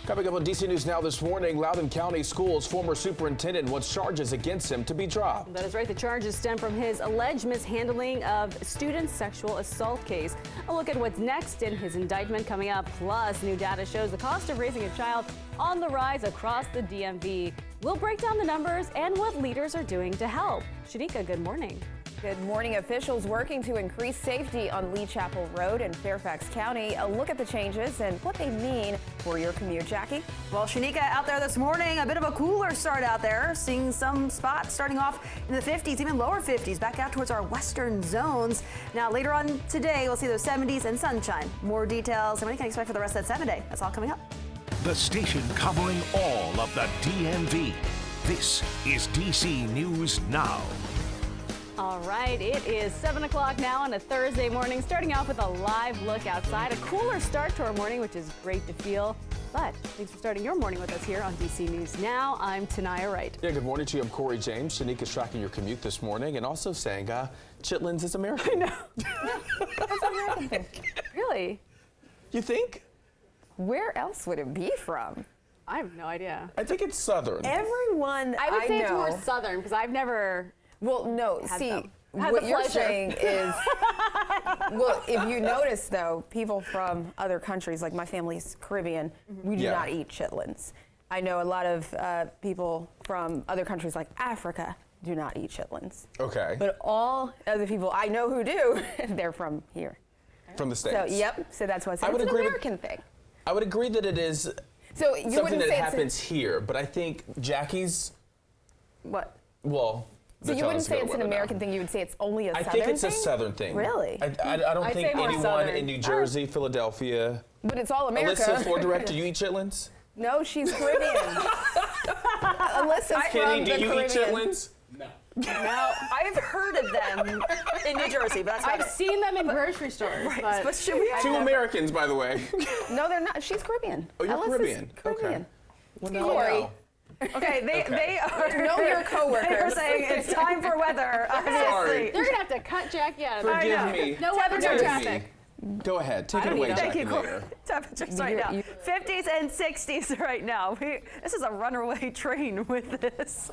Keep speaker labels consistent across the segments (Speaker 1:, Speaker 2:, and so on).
Speaker 1: Coming up on DC News Now this morning, Loudoun County Schools former superintendent wants charges against him to be dropped.
Speaker 2: That is right. The charges stem from his alleged mishandling of student sexual assault case. A look at what's next in his indictment coming up. Plus, new data shows the cost of raising a child on the rise across the DMV. We'll break down the numbers and what leaders are doing to help. Shanika, good morning.
Speaker 3: Good morning. Officials working to increase safety on Lee Chapel Road in Fairfax County. A look at the changes and what they mean for your commute. Jackie?
Speaker 4: Well, Shanika, out there this morning, a bit of a cooler start out there. Seeing some spots starting off in the 50s, even lower 50s, back out towards our western zones. Now, later on today, we'll see those 70s and sunshine. More details and what you can expect for the rest of that 7-day. That's all coming up.
Speaker 5: The station covering all of the DMV. This is DC News Now.
Speaker 2: All right, it is 7 o'clock now on a Thursday morning, starting off with a live look outside. A cooler start to our morning, which is great to feel. But thanks for starting your morning with us here on DC News Now. I'm TANIYA Wright.
Speaker 1: Yeah, good morning to you. I'm Corey James. Shanika's tracking your commute this morning and also saying chitlins is American.
Speaker 2: I know. That's an American thing. Really?
Speaker 1: You think?
Speaker 3: Where else would it be from?
Speaker 2: I have no idea.
Speaker 1: I think it's Southern.
Speaker 3: Everyone
Speaker 2: I would say
Speaker 3: know.
Speaker 2: it's more Southern because I've never...
Speaker 3: Well, no, see,
Speaker 2: Had
Speaker 3: what
Speaker 2: the
Speaker 3: you're
Speaker 2: pleasure.
Speaker 3: saying is, well, if you notice, though, people from other countries, like my family's Caribbean, we do not eat chitlins. I know a lot of people from other countries like Africa do not eat chitlins.
Speaker 1: Okay.
Speaker 3: But all other people I know who do, they're from here.
Speaker 1: From the States.
Speaker 3: So, yep, so that's why it's an American thing.
Speaker 1: I would agree that it is
Speaker 3: So you
Speaker 1: something
Speaker 3: wouldn't
Speaker 1: that
Speaker 3: say
Speaker 1: happens here, but I think Jackie's,
Speaker 3: What?
Speaker 1: well...
Speaker 3: So you wouldn't say it's an American thing, you would say it's only a Southern thing?
Speaker 1: I think it's a Southern thing.
Speaker 3: Really?
Speaker 1: I don't
Speaker 2: I'd
Speaker 1: think
Speaker 2: say more
Speaker 1: anyone
Speaker 2: Southern.
Speaker 1: in New Jersey, Philadelphia...
Speaker 3: But it's all America.
Speaker 1: Alyssa, Florida director, you eat chitlins?
Speaker 3: No, she's Caribbean. Alyssa's
Speaker 1: Kenny,
Speaker 3: from
Speaker 1: do
Speaker 3: the
Speaker 1: you eat
Speaker 3: Caribbean.
Speaker 1: chitlins?
Speaker 4: Now, I've heard of them in New Jersey, but that's about
Speaker 2: I've
Speaker 4: it.
Speaker 2: seen them in grocery stores.
Speaker 4: Right, but should we?
Speaker 1: Two Americans, by the way.
Speaker 3: No, they're not. She's Caribbean.
Speaker 1: Oh, you're
Speaker 3: Alyssa's
Speaker 1: Caribbean.
Speaker 3: Caribbean.
Speaker 1: Okay. Well,
Speaker 3: Corey.
Speaker 1: now.
Speaker 4: Okay, they are.
Speaker 3: Know your coworkers.
Speaker 4: They are saying it's time for weather.
Speaker 1: Sorry.
Speaker 4: Obviously.
Speaker 2: They're going to have to cut Jackie out of this.
Speaker 1: Forgive me.
Speaker 2: No weather, no
Speaker 1: Forgive
Speaker 2: traffic.
Speaker 1: me. Go ahead. Take it
Speaker 2: don't
Speaker 1: away,
Speaker 2: need
Speaker 1: Jackie.
Speaker 4: Thank you, Corey.
Speaker 1: Mayer.
Speaker 4: Temperatures right now. 50s and 60s right now. This is a runaway train with this,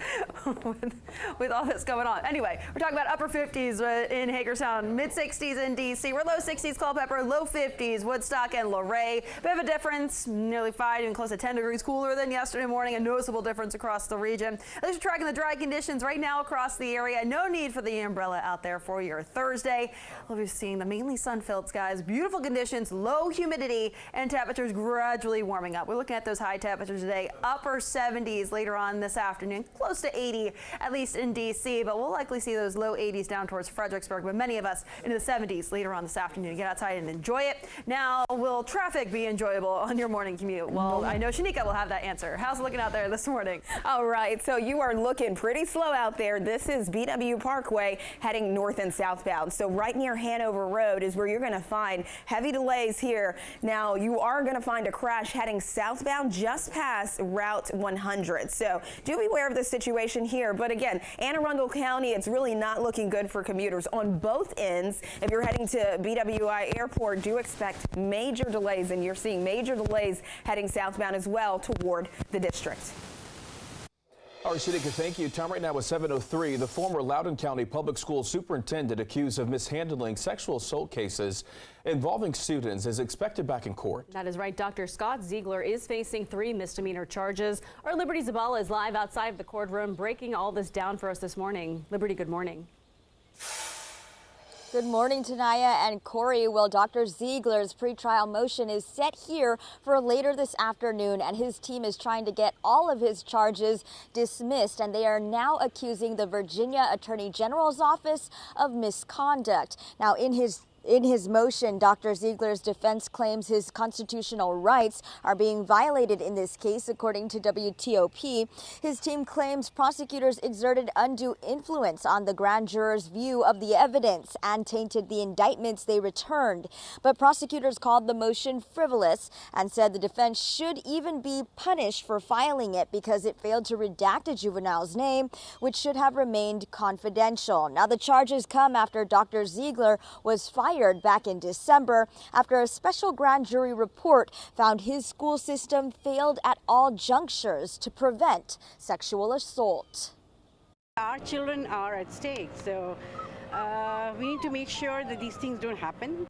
Speaker 4: with all this going on. Anyway, we're talking about upper 50s in Hagerstown, mid 60s in DC. We're low 60s Culpeper, low 50s Woodstock and Luray. Bit of a difference, nearly 5, even close to 10 degrees cooler than yesterday morning. A noticeable difference across the region. At least we're tracking the dry conditions right now across the area. No need for the umbrella out there for your Thursday. We'll be seeing the mainly sun-filled skies, beautiful conditions, low humidity, and temperatures gradually warming up. We're looking at those high temperatures today, upper 70s later on this afternoon, close to 80, at least in DC, but we'll likely see those low 80s down towards Fredericksburg, but many of us into the 70s later on this afternoon. Get outside and enjoy it. Now, will traffic be enjoyable on your morning commute? Well, I know Shanika will have that answer. How's it looking out there this morning?
Speaker 3: All right, so you are looking pretty slow out there. This is BW Parkway heading north and southbound. So right near Hanover Road is where you're going to find heavy delays here. Now, you are going to find a crash heading southbound just past Route 100. So do beware of the situation here. But again, Anne Arundel County, it's really not looking good for commuters on both ends. If you're heading to BWI Airport, do expect major delays, and you're seeing major delays heading southbound as well toward the district.
Speaker 1: All right, Shanika, thank you. Time right now is 7:03. The former Loudoun County Public School superintendent accused of mishandling sexual assault cases involving students is expected back in court.
Speaker 2: That is right. Dr. Scott Ziegler is facing 3 misdemeanor charges. Our Liberty Zabala is live outside of the courtroom, breaking all this down for us this morning. Liberty, good morning.
Speaker 6: Good morning, TANIYA and Corey. Well, Dr. Ziegler's pretrial motion is set here for later this afternoon, and his team is trying to get all of his charges dismissed, and they are now accusing the Virginia Attorney General's office of misconduct. Now, in his motion, Dr. Ziegler's defense claims his constitutional rights are being violated in this case, according to WTOP. His team claims prosecutors exerted undue influence on the grand jurors' view of the evidence and tainted the indictments they returned. But prosecutors called the motion frivolous and said the defense should even be punished for filing it because it failed to redact a juvenile's name, which should have remained confidential. Now, the charges come after Dr. Ziegler was fired fired back in December after a special grand jury report found his school system failed at all junctures to prevent sexual assault.
Speaker 7: Our children are at stake, so we need to make sure that these things don't happen.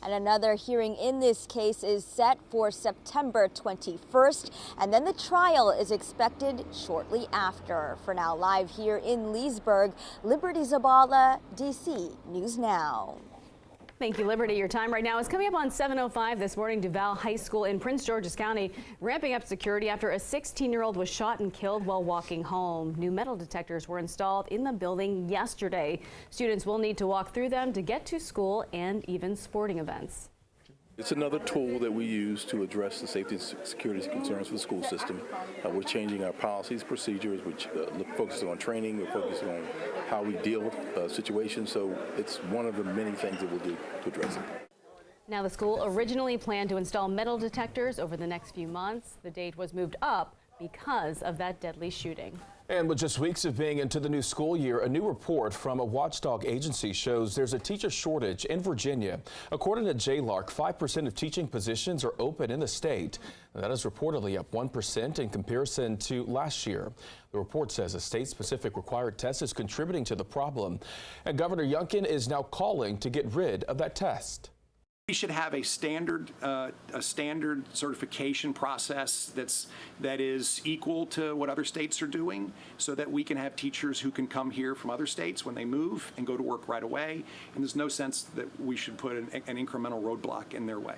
Speaker 6: And another hearing in this case is set for September 21st, and then the trial is expected shortly after. For now, live here in Leesburg, Liberty Zabala, DC News Now.
Speaker 2: Thank you, Liberty. Your time right now is coming up on 7:05 this morning. Duval High School in Prince George's County ramping up security after a 16-year-old was shot and killed while walking home. New metal detectors were installed in the building yesterday. Students will need to walk through them to get to school and even sporting events.
Speaker 8: It's another tool that we use to address the safety and security concerns for the school system. We're changing our policies, procedures, which focusing on training, we're focusing on how we deal with situations. So it's one of the many things that we'll do to address it.
Speaker 2: Now, the school originally planned to install metal detectors over the next few months. The date was moved up because of that deadly shooting.
Speaker 1: And with just weeks of being into the new school year, a new report from a watchdog agency shows there's a teacher shortage in Virginia. According to JLARC, 5% of teaching positions are open in the state. That is reportedly up 1% in comparison to last year. The report says a state-specific required test is contributing to the problem. And Governor Youngkin is now calling to get rid of that test.
Speaker 9: We should have a standard certification process that is equal to what other states are doing, so that we can have teachers who can come here from other states when they move and go to work right away. And there's no sense that we should put an incremental roadblock in their way.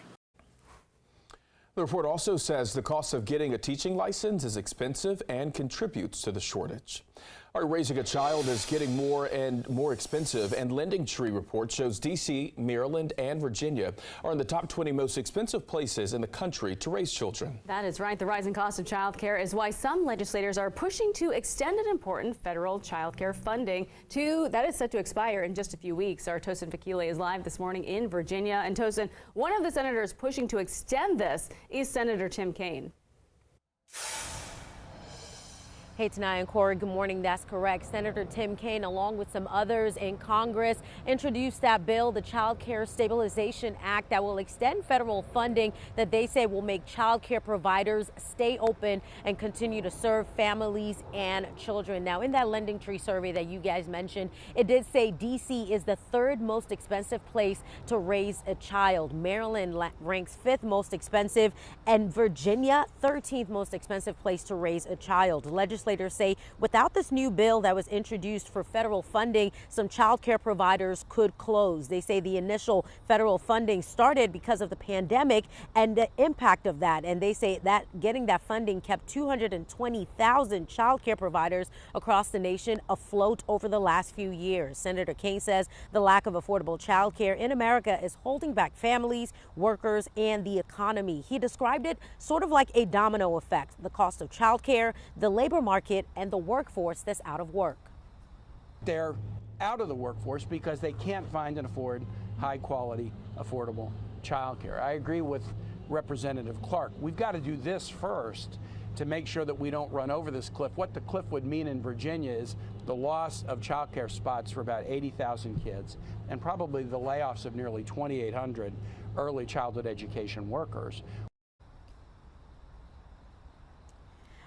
Speaker 1: The report also says the cost of getting a teaching license is expensive and contributes to the shortage. Raising a child is getting more and more expensive, and Lending Tree report shows D.C., Maryland, and Virginia are in the top 20 most expensive places in the country to raise children.
Speaker 2: That is right. The rising cost of child care is why some legislators are pushing to extend an important federal child care funding that is set to expire in just a few weeks. Our Tosin Fakile is live this morning in Virginia. And Tosin, one of the senators pushing to extend this is Senator Tim Kaine.
Speaker 10: Hey, TANIYA and Corey, good morning. That's correct. Senator Tim Kaine, along with some others in Congress, introduced that bill, the Child Care Stabilization Act, that will extend federal funding that they say will make child care providers stay open and continue to serve families and children. Now, in that Lending Tree survey that you guys mentioned, it did say D.C. is the third most expensive place to raise a child. Maryland ranks 5th most expensive, and Virginia 13th most expensive place to raise a child. Legislators say without this new bill that was introduced for federal funding, some child care providers could close. They say the initial federal funding started because of the pandemic and the impact of that. And they say that getting that funding kept 220,000 child care providers across the nation afloat over the last few years. Senator Kaine says the lack of affordable child care in America is holding back families, workers, and the economy. He described it sort of like a domino effect: the cost of child care, the labor market, and the workforce that's out of work.
Speaker 11: They're out of the workforce because they can't find and afford high quality, affordable childcare. I agree with Representative Clark. We've got to do this first to make sure that we don't run over this cliff. What the cliff would mean in Virginia is the loss of childcare spots for about 80,000 kids, and probably the layoffs of nearly 2,800 early childhood education workers.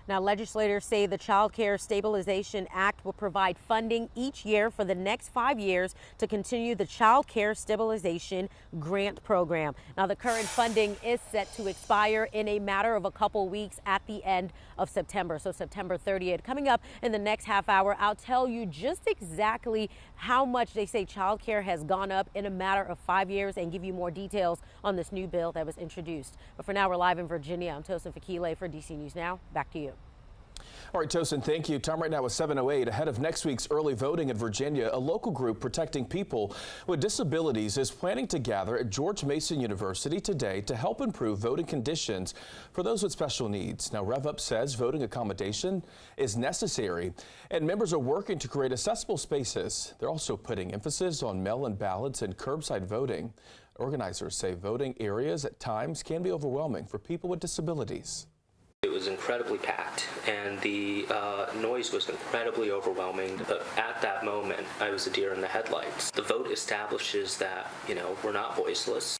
Speaker 10: Now, legislators say the Child Care Stabilization Act will provide funding each year for the next 5 years to continue the Child Care Stabilization Grant Program. Now, the current funding is set to expire in a matter of a couple weeks at the end of September. So September 30th. Coming up in the next half hour, I'll tell you just exactly how much they say child care has gone up in a matter of 5 years and give you more details on this new bill that was introduced. But for now, we're live in Virginia. I'm Tosin Fakile for DC News Now. Back to you.
Speaker 1: All right, Tosin, thank you. Time right now is 7:08. Ahead of next week's early voting in Virginia, a local group protecting people with disabilities is planning to gather at George Mason University today to help improve voting conditions for those with special needs. Now, RevUp says voting accommodation is necessary, and members are working to create accessible spaces. They're also putting emphasis on mail-in ballots and curbside voting. Organizers say voting areas at times can be overwhelming for people with disabilities.
Speaker 12: It was incredibly packed, and the noise was incredibly overwhelming. But at that moment, I was a deer in the headlights. The vote establishes that, we're not voiceless.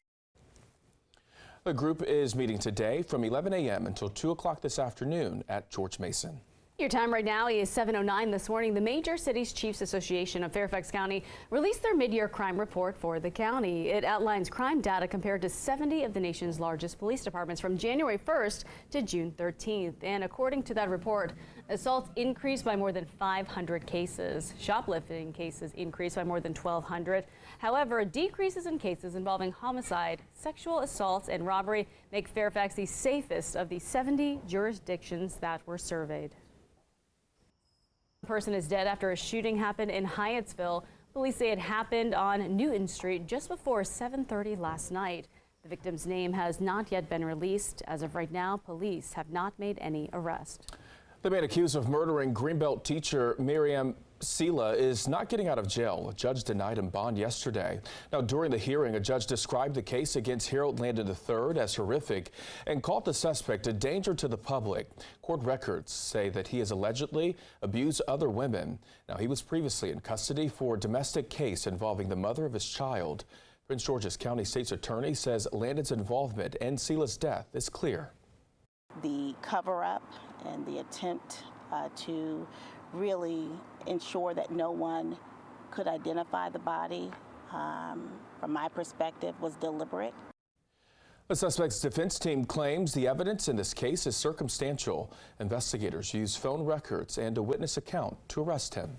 Speaker 1: The group is meeting today from 11 a.m. until 2 o'clock this afternoon at George Mason.
Speaker 2: Your time right now is 7:09 this morning. The Major Cities Chiefs Association of Fairfax County released their mid-year crime report for the county. It outlines crime data compared to 70 of the nation's largest police departments from January 1st to June 13th. And according to that report, assaults increased by more than 500 cases. Shoplifting cases increased by more than 1,200. However, decreases in cases involving homicide, sexual assaults, and robbery make Fairfax the safest of the 70 jurisdictions that were surveyed. A person is dead after a shooting happened in Hyattsville. Police say it happened on Newton Street just before 7:30 last night. The victim's name has not yet been released. As of right now, police have not made any arrest.
Speaker 1: The man accused of murdering Greenbelt teacher Miriam Sela is not getting out of jail. A judge denied him bond yesterday. Now, during the hearing, a judge described the case against Harold Landon III as horrific and called the suspect a danger to the public. Court records say that he has allegedly abused other women. Now, he was previously in custody for a domestic case involving the mother of his child. Prince George's County State's attorney says Landon's involvement in Sela's death is clear.
Speaker 13: The cover-up and the attempt to really ensure that no one could identify the body, from my perspective, was deliberate.
Speaker 1: The suspect's defense team claims the evidence in this case is circumstantial. Investigators used phone records and a witness account to arrest him.